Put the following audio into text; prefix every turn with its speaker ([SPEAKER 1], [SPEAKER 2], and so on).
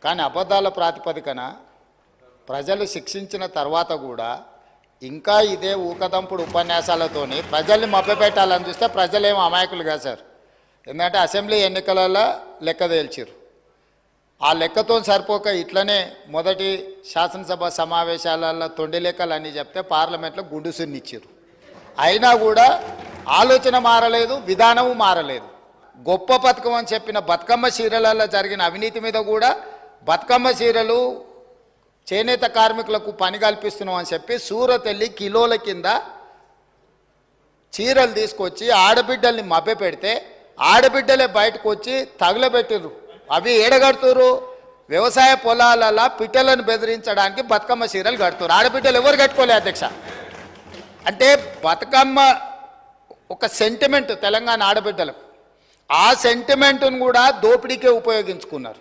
[SPEAKER 1] కానీ అబద్ధాల ప్రాతిపదికన ప్రజలు శిక్షించిన తర్వాత కూడా ఇంకా ఇదే ఊకదంపుడు ఉపన్యాసాలతోని ప్రజల్ని మభ్యపెట్టాలని చూస్తే ప్రజలేమో అమాయకులు కాదు సార్. ఎందుకంటే అసెంబ్లీ ఎన్నికలలో లెక్క తేల్చారు. ఆ లెక్కతో సరిపోక ఇట్లనే మొదటి శాసనసభ సమావేశాలలో తొండి లెక్కలు అన్నీ చెప్తే పార్లమెంట్లో గుండు సున్నిచ్చారు. అయినా కూడా ఆలోచన మారలేదు, విధానము మారలేదు. గొప్ప పథకం అని చెప్పిన బతుకమ్మ చీరలలో జరిగిన అవినీతి మీద కూడా బతుకమ్మ చీరలు చేనేత కార్మికులకు పని కల్పిస్తున్నాం అని చెప్పి సూరత్ వెళ్ళి కిలోల కింద చీరలు తీసుకొచ్చి ఆడబిడ్డల్ని మభ్యపెడితే ఆడబిడ్డలే బయటకు వచ్చి తగులబెట్టిర్రు. అవి ఏడగడుతురు? వ్యవసాయ పొలాలలో పిట్టలను బెదిరించడానికి బతుకమ్మ చీరలు కడుతున్నారు. ఆడబిడ్డలు ఎవరు కట్టుకోలే అధ్యక్ష. అంటే బతుకమ్మ ఒక సెంటిమెంట్ తెలంగాణ ఆడబిడ్డలకు. ఆ సెంటిమెంట్ను కూడా దోపిడీకే ఉపయోగించుకున్నారు.